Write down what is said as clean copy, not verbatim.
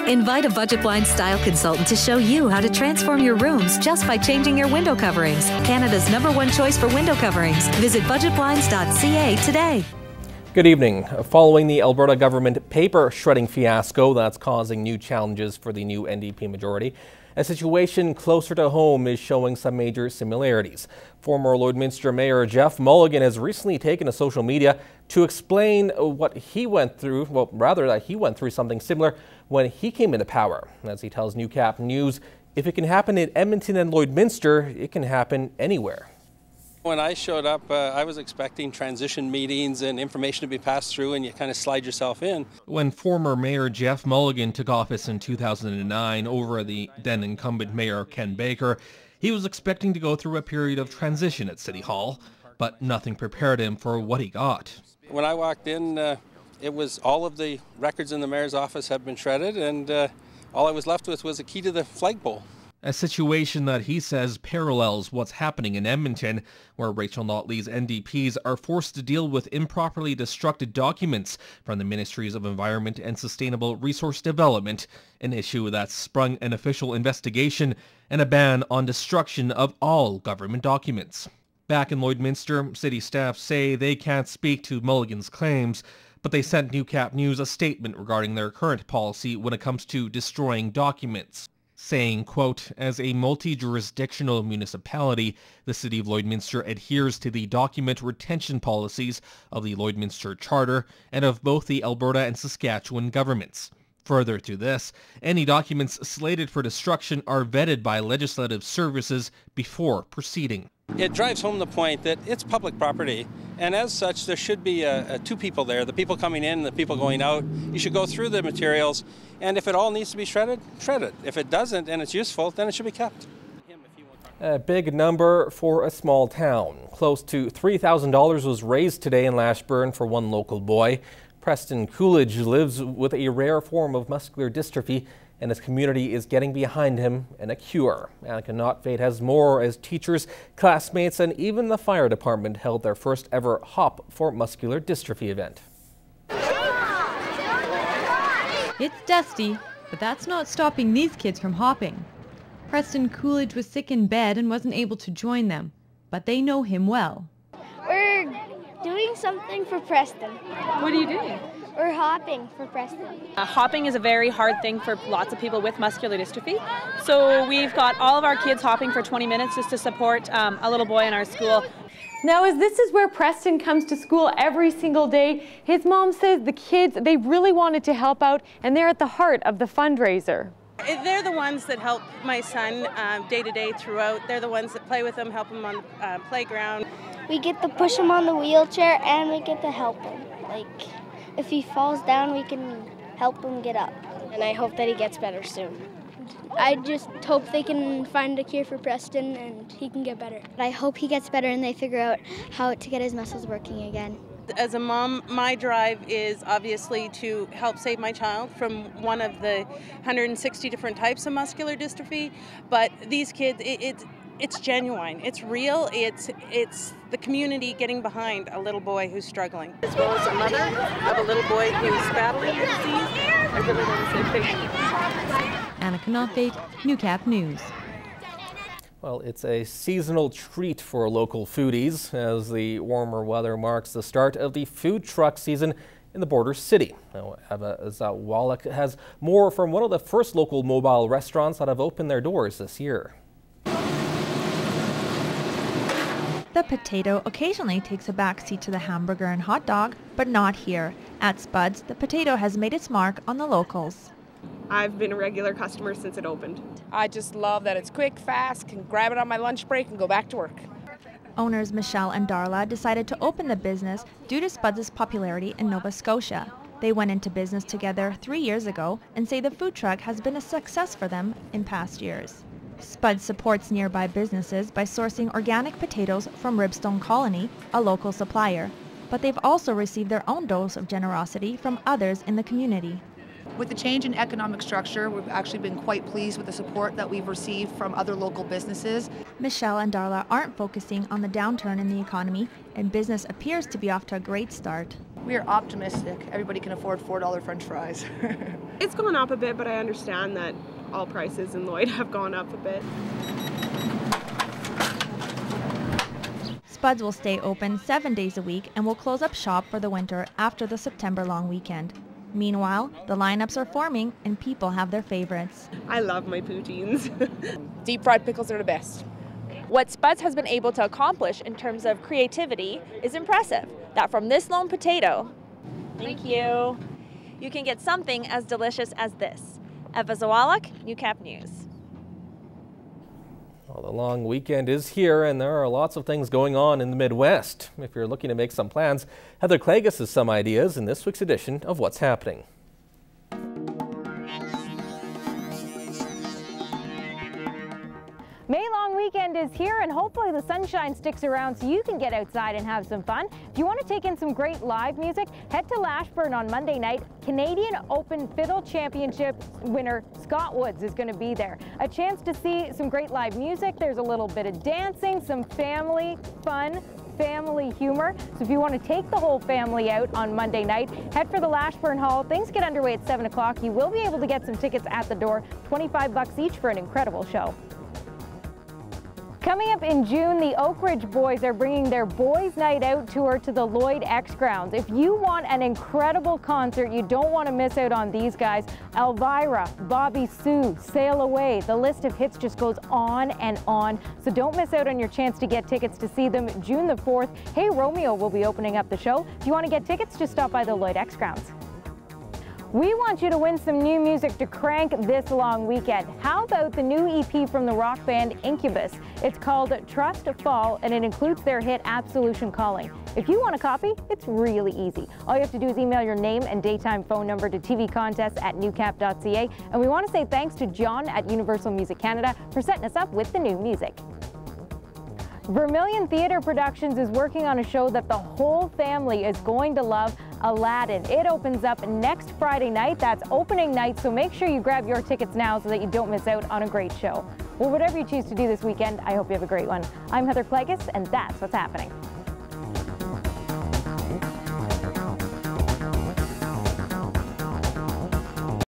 Invite a Budget Blinds style consultant to show you how to transform your rooms just by changing your window coverings. Canada's #1 choice for window coverings. Visit budgetblinds.ca today. Good evening. Following the Alberta government paper shredding fiasco that's causing new challenges for the new NDP majority, a situation closer to home is showing some major similarities. Former Lloydminster Mayor Jeff Mulligan has recently taken to social media to explain what he went through, well, rather that he went through something similar when he came into power. As he tells Newcap News, if it can happen in Edmonton and Lloydminster, it can happen anywhere. When I showed up, I was expecting transition meetings and information to be passed through, and you kind of slide yourself in. When former Mayor Jeff Mulligan took office in 2009 over the then incumbent Mayor Ken Baker, he was expecting to go through a period of transition at City Hall, but nothing prepared him for what he got. When I walked in, it was all of the records in the mayor's office had been shredded, and all I was left with was a key to the flagpole. A situation that he says parallels what's happening in Edmonton, where Rachel Notley's NDPs are forced to deal with improperly destructed documents from the Ministries of Environment and Sustainable Resource Development, an issue that's sprung an official investigation and a ban on destruction of all government documents. Back in Lloydminster, city staff say they can't speak to Mulligan's claims, but they sent Newcap News a statement regarding their current policy when it comes to destroying documents, saying, quote, as a multi-jurisdictional municipality, the City of Lloydminster adheres to the document retention policies of the Lloydminster Charter and of both the Alberta and Saskatchewan governments. Further to this, any documents slated for destruction are vetted by legislative services before proceeding. It drives home the point that it's public property, and as such there should be two people there, the people coming in and the people going out. You should go through the materials, and if it all needs to be shredded, shred it. If it doesn't and it's useful, then it should be kept. A big number for a small town. Close to $3,000 was raised today in Lashburn for one local boy. Preston Coolidge lives with a rare form of muscular dystrophy, and his community is getting behind him in a cure. Annika Notveit has more as teachers, classmates, and even the fire department held their first ever Hop for Muscular Dystrophy event. It's dusty, but that's not stopping these kids from hopping. Preston Coolidge was sick in bed and wasn't able to join them, but they know him well. We're doing something for Preston. What are you doing? We're hopping for Preston. Hopping is a very hard thing for lots of people with muscular dystrophy. So we've got all of our kids hopping for 20 minutes just to support a little boy in our school. Now, as this is where Preston comes to school every single day, his mom says the kids, they really wanted to help out, and they're at the heart of the fundraiser. They're the ones that help my son day to day throughout. They're the ones that play with him, help him on the playground. We get to push him on the wheelchair and we get to help him. Like, if he falls down, we can help him get up. And I hope that he gets better soon. I just hope they can find a cure for Preston and he can get better. I hope he gets better and they figure out how to get his muscles working again. As a mom, my drive is obviously to help save my child from one of the 160 different types of muscular dystrophy. But these kids, it's genuine, it's real, it's the community getting behind a little boy who's struggling. As well as a mother of a little boy who's battling the disease, I really want to say thank you. Annika Notveit, Newcap News. Well, it's a seasonal treat for local foodies as the warmer weather marks the start of the food truck season in the border city. Now, Eva Zawalik has more from one of the first local mobile restaurants that have opened their doors this year. The potato occasionally takes a backseat to the hamburger and hot dog, but not here. At Spuds, the potato has made its mark on the locals. I've been a regular customer since it opened. I just love that it's quick, fast, can grab it on my lunch break and go back to work. Owners Michelle and Darla decided to open the business due to Spuds' popularity in Nova Scotia. They went into business together 3 years ago and say the food truck has been a success for them in past years. Spuds supports nearby businesses by sourcing organic potatoes from Ribstone Colony, a local supplier, but they've also received their own dose of generosity from others in the community. With the change in economic structure, we've actually been quite pleased with the support that we've received from other local businesses. Michelle and Darla aren't focusing on the downturn in the economy, and business appears to be off to a great start. We are optimistic. Everybody can afford $4 French fries. It's gone up a bit, but I understand that all prices in Lloyd have gone up a bit. Spuds will stay open 7 days a week and will close up shop for the winter after the September long weekend. Meanwhile, the lineups are forming and people have their favorites. I love my poutines. Deep fried pickles are the best. What Spuds has been able to accomplish in terms of creativity is impressive. That from this lone potato, thank you, you can get something as delicious as this. Eva Zawalek, Newcap News. Well, the long weekend is here and there are lots of things going on in the Midwest. If you're looking to make some plans, Heather Klages has some ideas in this week's edition of What's Happening. May long weekend is here and hopefully the sunshine sticks around so you can get outside and have some fun. If you want to take in some great live music, head to Lashburn on Monday night. Canadian Open Fiddle Championship winner Scott Woods is going to be there. A chance to see some great live music. There's a little bit of dancing, some family fun, family humor. So if you want to take the whole family out on Monday night, head for the Lashburn Hall. Things get underway at 7 o'clock. You will be able to get some tickets at the door, $25 each for an incredible show. Coming up in June, the Oak Ridge Boys are bringing their Boys Night Out tour to the Lloyd X Grounds. If you want an incredible concert, you don't want to miss out on these guys. Elvira, Bobby Sue, Sail Away. The list of hits just goes on and on. So don't miss out on your chance to get tickets to see them June the 4th. Hey Romeo will be opening up the show. If you want to get tickets, just stop by the Lloyd X Grounds. We want you to win some new music to crank this long weekend. How about the new EP from the rock band Incubus? It's called Trust Fall and it includes their hit Absolution Calling. If you want a copy, it's really easy. All you have to do is email your name and daytime phone number to tvcontests@newcap.ca. And we want to say thanks to John at Universal Music Canada for setting us up with the new music. Vermilion Theatre Productions is working on a show that the whole family is going to love, Aladdin. It opens up next Friday night. That's opening night, so make sure you grab your tickets now so that you don't miss out on a great show. Well, whatever you choose to do this weekend, I hope you have a great one. I'm Heather Klages, and that's what's happening.